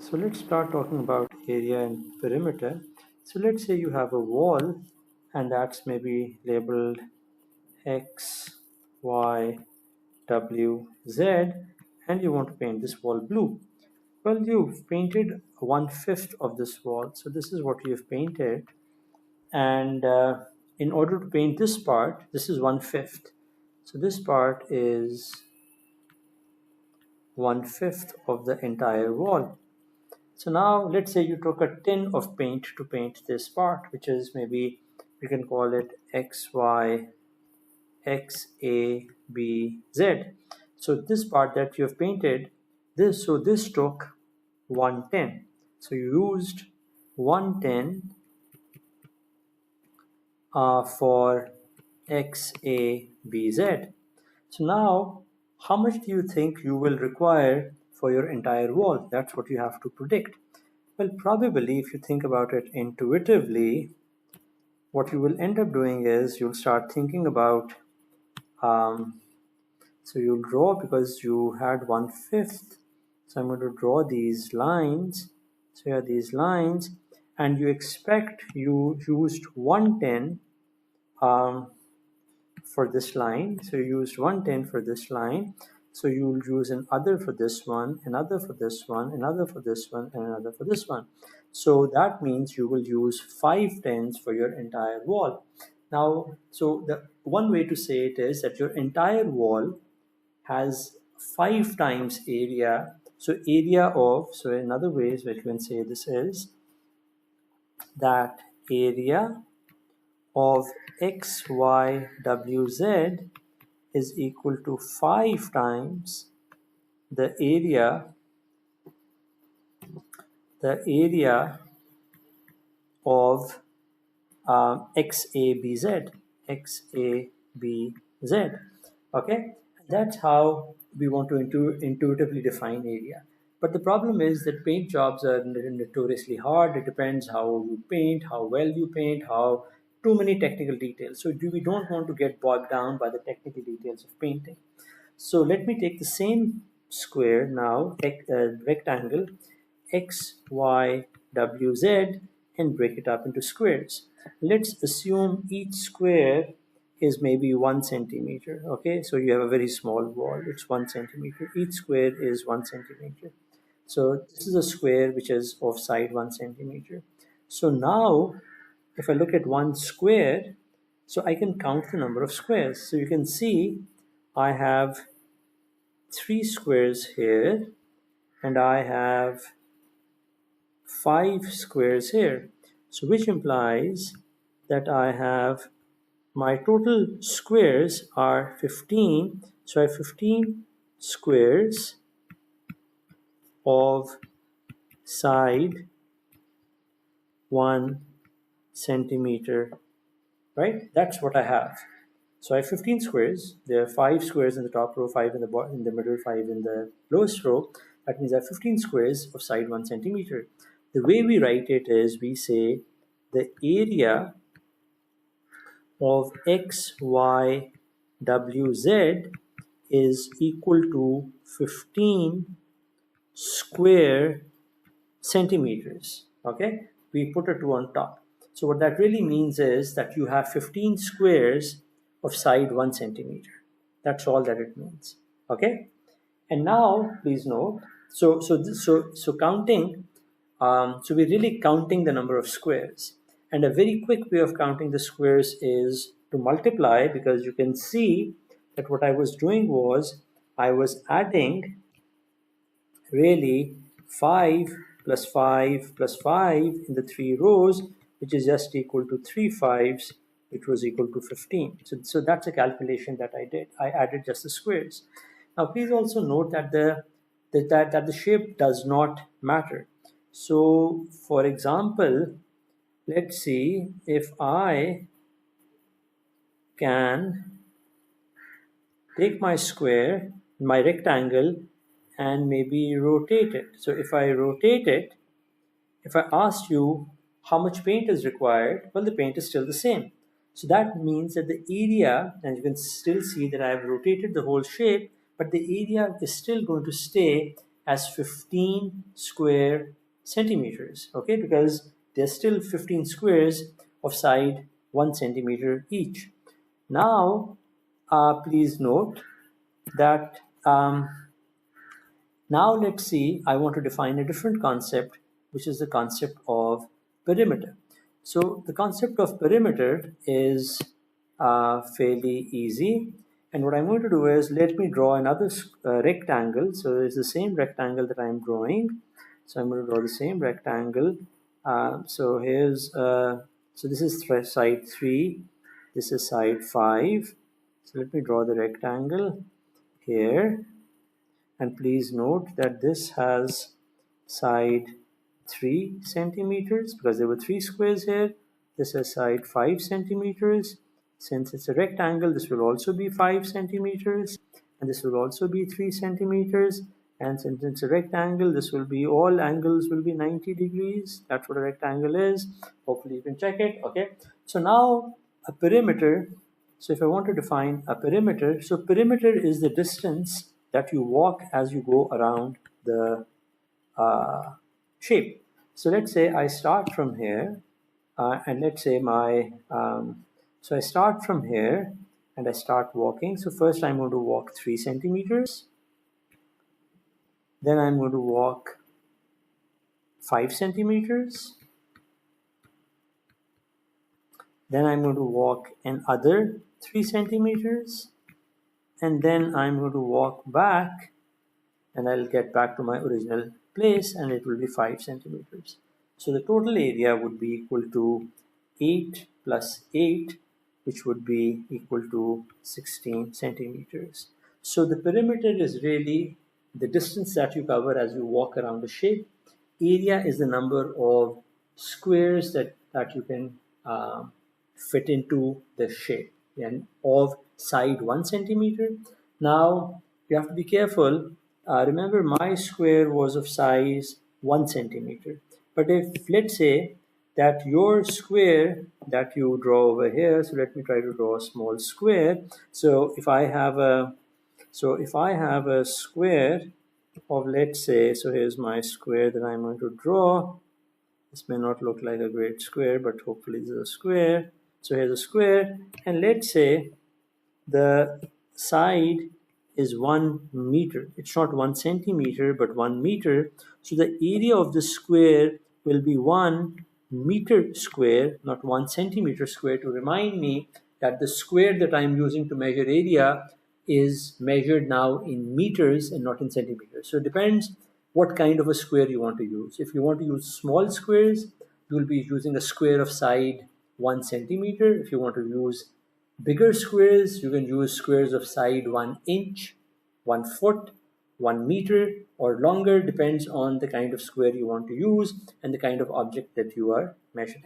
So let's start talking about area and perimeter. So let's say you have a wall and that's maybe labeled X, Y, W, Z, and you want to paint this wall blue. Well, you've painted 1/5 of this wall. So this is what you've painted. And in order to paint this part, this is 1/5. So this part is 1/5 of the entire wall. So now let's say you took a tin of paint to paint this part, which is maybe you can call it XY, XA, Z. So this part that you have painted, this took 110. So you used 110 for XABZ. So now, how much do you think you will require for your entire wall? That's what you have to predict. Well, probably if you think about it intuitively, what you will end up doing is you'll start thinking about, so you'll draw because you had 1/5. So I'm going to draw these lines. So here are these lines, and you expect you used 110 for this line. So you used 110 for this line. So you'll use another for this one, another for this one, another for this one, and another for this one. So that means you will use 5 tens for your entire wall. Now, so the one way to say it is that your entire wall has 5 times area. So area of, so in other ways we can say this is that area of x, y, w, z is equal to 5 times the area of XABZ. Okay, that's how we want to intuitively define area. But the problem is that paint jobs are notoriously hard. It depends how you paint, how well you paint, how too many technical details. So we don't want to get bogged down by the technical details of painting. So let me take the same square now, rectangle x, y, w, z, and break it up into squares. Let's assume each square is maybe 1 centimeter. Okay, so you have a very small wall, it's 1 centimeter. Each square is 1 centimeter. So this is a square which is of side 1 centimeter. So now, if I look at one square, so I can count the number of squares. So you can see I have 3 squares here, and I have 5 squares here. So which implies that I have my total squares are 15. So I have 15 squares of side 1 centimeter, right? That's what I have. So I have 15 squares. There are 5 squares in the top row, 5 in the middle, 5 in the lowest row. That means I have 15 squares of side 1 centimeter. The way we write it is we say the area of x, y, w, z is equal to 15 square centimeters. Okay, we put a 2 on top. So what that really means is that you have 15 squares of side 1 centimeter. That's all that it means. Okay, and now please note. So counting. So we're really counting the number of squares, and a very quick way of counting the squares is to multiply, because you can see that what I was doing was I was adding really 5 plus 5 plus 5 in the 3 rows, which is just equal to 3 5s, which was equal to 15. So that's a calculation that I did. I added just the squares. Now please also note that the shape does not matter. So for example, let's see if I can take my square, my rectangle, and maybe rotate it. So if I rotate it, if I asked you how much paint is required, well, the paint is still the same. So that means that the area, and you can still see that I have rotated the whole shape, but the area is still going to stay as 15 square centimeters, okay, because there's still 15 squares of side 1 centimeter each. Now, please note that now let's see, I want to define a different concept, which is the concept of perimeter. So the concept of perimeter is fairly easy. And what I'm going to do is, let me draw another rectangle. So it's the same rectangle that I'm drawing. So I'm going to draw the same rectangle. So this is side 3. This is side 5. So let me draw the rectangle here. And please note that this has side 3 centimeters because there were 3 squares here. This has side 5 centimeters. Since it's a rectangle, this will also be 5 centimeters, and this will also be 3 centimeters. And since it's a rectangle, this will be, all angles will be 90 degrees. That's what a rectangle is. Hopefully you can check it. Okay. So now a perimeter. So if I want to define a perimeter, so perimeter is the distance that you walk as you go around the shape. So let's say I start from here, and let's say so I start from here and I start walking. So first I'm going to walk 3 centimeters. Then I'm going to walk 5 centimeters. Then I'm going to walk another 3 centimeters. And then I'm going to walk back and I'll get back to my original place and it will be 5 centimeters. So the total area would be equal to 8 plus 8, which would be equal to 16 centimeters. So the perimeter is really the distance that you cover as you walk around the shape. Area is the number of squares that you can fit into the shape, and of side 1 centimeter. Now you have to be careful. Remember, my square was of size 1 centimeter. But if, let's say, that your square that you draw over here, so let me try to draw a small square. So if I have a square of, let's say, so here's my square that I'm going to draw. This may not look like a great square, but hopefully this is a square. So here's a square, and let's say the side is 1 meter. It's not 1 centimeter, but 1 meter. So the area of the square will be 1 meter square, not 1 centimeter square, to remind me that the square that I'm using to measure area is measured now in meters and not in centimeters. So it depends what kind of a square you want to use. If you want to use small squares, you will be using a square of side 1 centimeter. If you want to use bigger squares, you can use squares of side 1 inch, 1 foot, 1 meter, or longer, depends on the kind of square you want to use and the kind of object that you are measuring.